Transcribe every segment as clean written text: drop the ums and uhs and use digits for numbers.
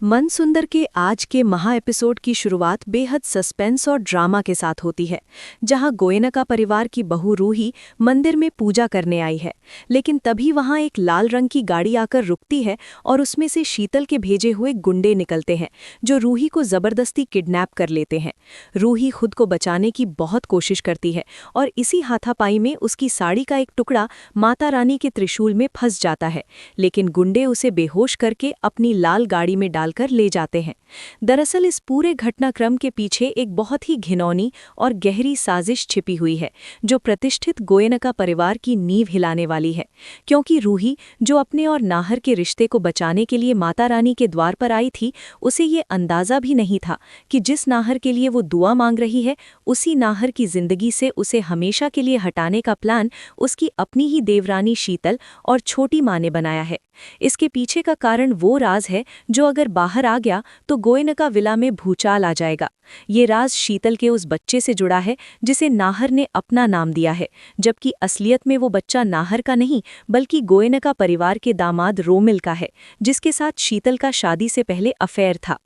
मनसुंदर के आज के महा एपिसोड की शुरुआत बेहद सस्पेंस और ड्रामा के साथ होती है, जहां गोयनका परिवार की बहू रूही मंदिर में पूजा करने आई है। लेकिन तभी वहां एक लाल रंग की गाड़ी आकर रुकती है और उसमें से शीतल के भेजे हुए गुंडे निकलते हैं, जो रूही को जबरदस्ती किडनैप कर लेते हैं। रूही खुद को बचाने की बहुत कोशिश करती है और इसी हाथापाई में उसकी साड़ी का एक टुकड़ा माता रानी के त्रिशूल में फंस जाता है, लेकिन गुंडे उसे बेहोश करके अपनी लाल गाड़ी में कर ले जाते हैं। दरअसल इस पूरे घटनाक्रम के पीछे एक बहुत ही घिनौनी और गहरी साजिश छिपी हुई है, जो प्रतिष्ठित गोयनका परिवार की नींव हिलाने वाली है। क्योंकि रूही, जो अपने और नाहर के रिश्ते को बचाने के लिए माता रानी के द्वार पर आई थी, उसे ये अंदाजा भी नहीं था कि जिस नाहर के लिए वो दुआ मांग रही है, उसी नाहर की जिंदगी से उसे हमेशा के लिए हटाने का प्लान उसकी अपनी ही देवरानी शीतल और छोटी माँ ने बनाया है। इसके पीछे का कारण वो राज है जो अगर बाहर आ गया तो गोयनका विला में भूचाल आ जाएगा। ये राज शीतल के उस बच्चे से जुड़ा है जिसे नाहर ने अपना नाम दिया है, जबकि असलियत में वो बच्चा नाहर का नहीं बल्कि गोयनका परिवार के दामाद रोमिल का है, जिसके साथ शीतल का शादी से पहले अफेयर था।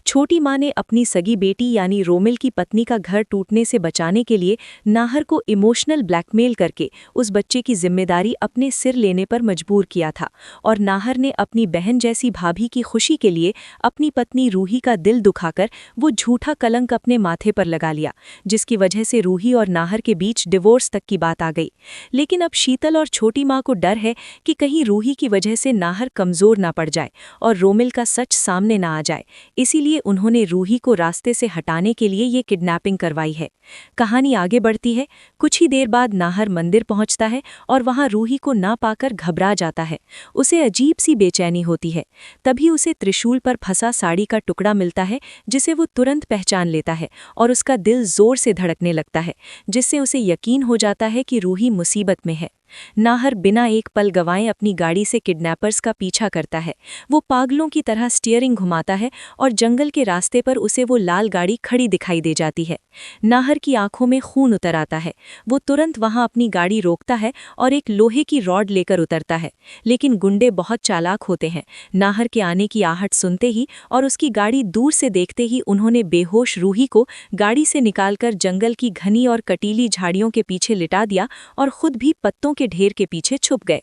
छोटी माँ ने अपनी सगी बेटी यानी रोमिल की पत्नी का घर टूटने से बचाने के लिए नाहर को इमोशनल ब्लैकमेल करके उस बच्चे की जिम्मेदारी अपने सिर लेने पर मजबूर किया था, और नाहर ने अपनी बहन जैसी भाभी की खुशी के लिए अपनी पत्नी रूही का दिल दुखाकर वो झूठा कलंक अपने माथे पर लगा लिया, जिसकी वजह से रूही और नाहर के बीच डिवोर्स तक की बात आ गई। लेकिन अब शीतल और छोटी माँ को डर है कि कहीं रूही की वजह से नाहर कमजोर ना पड़ जाए और रोमिल का सच सामने ना आ जाए। इसीलिए उन्होंने रूही को रास्ते से हटाने के लिए ये किडनैपिंग करवाई है। कहानी आगे बढ़ती है। कुछ ही देर बाद नाहर मंदिर पहुंचता है और वहां रूही को ना पाकर घबरा जाता है। उसे अजीब सी बेचैनी होती है। तभी उसे त्रिशूल पर फंसा साड़ी का टुकड़ा मिलता है, जिसे वो तुरंत पहचान लेता है और उसका दिल जोर से धड़कने लगता है, जिससे उसे यकीन हो जाता है कि रूही मुसीबत में है। नाहर बिना एक पल गंवाए अपनी गाड़ी से किडनैपर्स का पीछा करता है। वो पागलों की तरह स्टीयरिंग घुमाता है और जंगल के रास्ते पर उसे वो लाल गाड़ी खड़ी दिखाई दे जाती है। नाहर की आंखों में खून उतर आता है। वो तुरंत वहां अपनी गाड़ी रोकता है और एक लोहे की रॉड लेकर उतरता है, लेकिन गुंडे बहुत चालाक होते हैं। नाहर के आने की आहट सुनते ही और उसकी गाड़ी दूर से देखते ही उन्होंने बेहोश रूही को गाड़ी से निकालकर जंगल की घनी और कटीली झाड़ियों के पीछे लिटा दिया और खुद भी पत्तों के ढेर के पीछे छुप गए।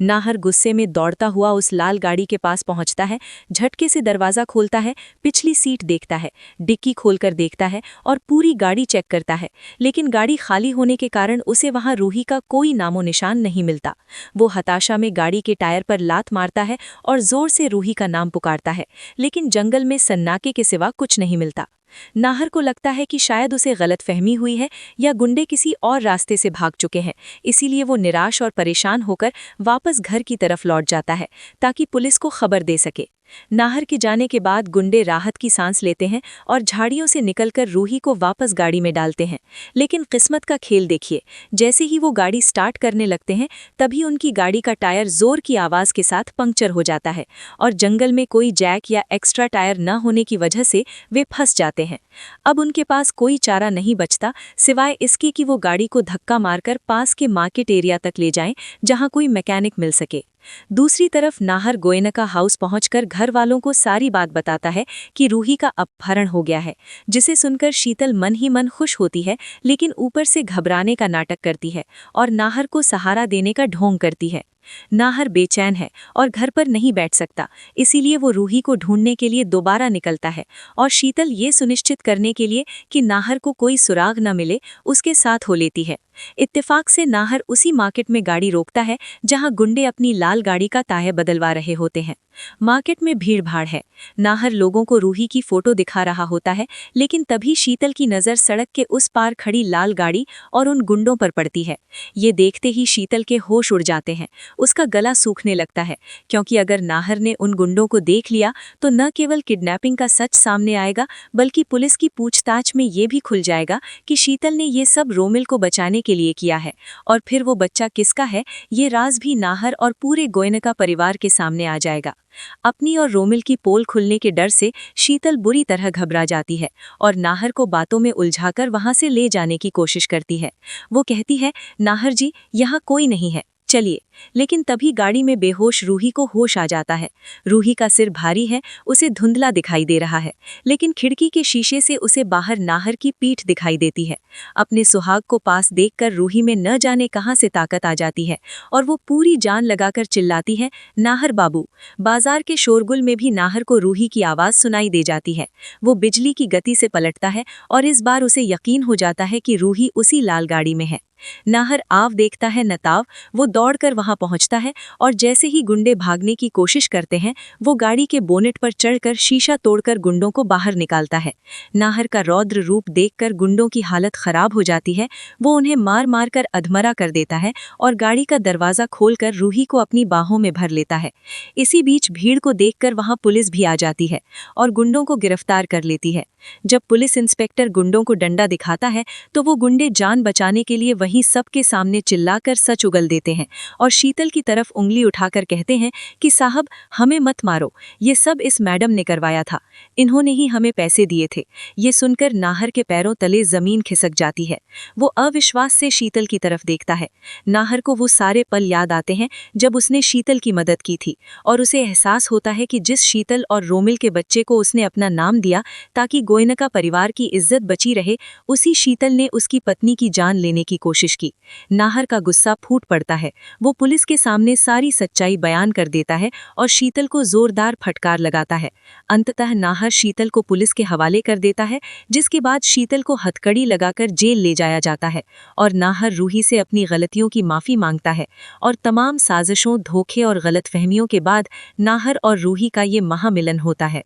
नाहर गुस्से में दौड़ता हुआ उस लाल गाड़ी के पास पहुंचता है, झटके से दरवाजा खोलता है, पिछली सीट देखता है, डिक्की खोलकर देखता है और पूरी गाड़ी चेक करता है, लेकिन गाड़ी खाली होने के कारण उसे वहां रूही का कोई नामो निशान नहीं मिलता। वो हताशा में गाड़ी के टायर पर लात मारता है और जोर से रूही का नाम पुकारता है, लेकिन जंगल में सन्नाटे के सिवा कुछ नहीं मिलता। नाहर को लगता है कि शायद उसे गलतफहमी हुई है या गुंडे किसी और रास्ते से भाग चुके हैं, इसीलिए वो निराश और परेशान होकर वापस घर की तरफ लौट जाता है ताकि पुलिस को खबर दे सके। नाहर के जाने के बाद गुंडे राहत की सांस लेते हैं और झाड़ियों से निकलकर रूही को वापस गाड़ी में डालते हैं। लेकिन किस्मत का खेल देखिए, जैसे ही वो गाड़ी स्टार्ट करने लगते हैं तभी उनकी गाड़ी का टायर जोर की आवाज़ के साथ पंक्चर हो जाता है और जंगल में कोई जैक या एक्स्ट्रा टायर न होने की वजह से वे फंस जाते हैं। अब उनके पास कोई चारा नहीं बचता सिवाय इसके कि वो गाड़ी को धक्का मारकर पास के मार्केट एरिया तक ले जाएं, जहां कोई मैकेनिक मिल सके। दूसरी तरफ नाहर गोयनका हाउस पहुंचकर घर वालों को सारी बात बताता है कि रूही का अपहरण हो गया है, जिसे सुनकर शीतल मन ही मन खुश होती है, लेकिन ऊपर से घबराने का नाटक करती है और नाहर को सहारा देने का ढोंग करती है। नाहर बेचैन है और घर पर नहीं बैठ सकता, इसीलिए वो रूही को ढूंढने के लिए दोबारा निकलता है और शीतल ये सुनिश्चित करने के लिए कि नाहर को कोई सुराग न मिले, उसके साथ हो लेती है। इत्तेफाक से नाहर उसी मार्केट में गाड़ी रोकता है जहां गुंडे अपनी लाल गाड़ी का टायर बदलवा रहे होते हैं। मार्केट में भीड़ भाड़ है। नाहर लोगों को रूही की फोटो दिखा रहा होता है, लेकिन तभी शीतल की नज़र सड़क के उस पार खड़ी लाल गाड़ी और उन गुंडों पर पड़ती है। ये देखते ही शीतल के होश उड़ जाते हैं। उसका गला सूखने लगता है, क्योंकि अगर नाहर ने उन गुंडों को देख लिया तो न केवल किडनैपिंग का सच सामने आएगा, बल्कि पुलिस की पूछताछ में ये भी खुल जाएगा कि शीतल ने ये सब रोमिल को बचाने के लिए किया है, और फिर वो बच्चा किसका है ये राज भी नाहर और पूरे गोयनका परिवार के सामने आ जाएगा। अपनी और रोमिल की पोल खुलने के डर से शीतल बुरी तरह घबरा जाती है और नाहर को बातों में उलझाकर वहां से ले जाने की कोशिश करती है। वो कहती है, नाहर जी, यहाँ कोई नहीं है, चलिए, लेकिन तभी गाड़ी में बेहोश रूही को होश आ जाता है। रूही का सिर भारी है, उसे धुंधला दिखाई दे रहा है, लेकिन खिड़की के शीशे से उसे बाहर नाहर की पीठ दिखाई देती है। अपने सुहाग को पास देखकर रूही में न जाने कहां से ताकत आ जाती है और वो पूरी जान लगाकर चिल्लाती है, नाहर बाबू। बाजार के शोरगुल में भी नाहर को रूही की आवाज सुनाई दे जाती है। वो बिजली की गति से पलटता है और इस बार उसे यकीन हो जाता है कि रूही उसी लाल गाड़ी में है। नाहर आव देखता है नताव, वो दौड़कर वहां पहुंचता है और जैसे ही गुंडे भागने की कोशिश करते हैं, वो गाड़ी के बोनेट पर चढ़कर शीशा तोड़कर गुंडों को बाहर निकालता है। नाहर का रौद्र रूप देखकर गुंडों की हालत खराब हो जाती है। वो उन्हें मार मार कर अधमरा कर देता है और गाड़ी का दरवाजा खोलकर रूही को अपनी बाहों में भर लेता है। इसी बीच भीड़ को देखकर वहां पुलिस भी आ जाती है और गुंडों को गिरफ्तार कर लेती है। जब पुलिस इंस्पेक्टर गुंडों को डंडा दिखाता है तो वो गुंडे जान बचाने के लिए वहीं सबके सामने चिल्लाकर सच उगल देते हैं और शीतल की तरफ उंगली उठाकर कहते हैं कि साहब, हमें मत मारो, ये सब इस मैडम ने करवाया था, इन्होंने ही हमें पैसे दिए थे। ये सुनकर नाहर के पैरों तले जमीन खिसक जाती है। वो अविश्वास से शीतल की तरफ देखता है। नाहर को वो सारे पल याद आते हैं जब उसने शीतल की मदद की थी और उसे एहसास होता है कि जिस शीतल और रोमिल के बच्चे को उसने अपना नाम दिया ताकि गोयनका परिवार की इज्जत बची रहे, उसी शीतल ने उसकी पत्नी की जान लेने की कोशिश की। नाहर का गुस्सा फूट पड़ता है। वो पुलिस के सामने सारी सच्चाई बयान कर देता है और शीतल को जोरदार फटकार लगाता है। अंततः नाहर शीतल को पुलिस के हवाले कर देता है, जिसके बाद शीतल को हथकड़ी लगाकर जेल ले जाया जाता है और नाहर रूही से अपनी गलतियों की माफी मांगता है। और तमाम साजिशों, धोखे और गलतफहमियों के बाद नाहर और रूही का ये महामिलन होता है।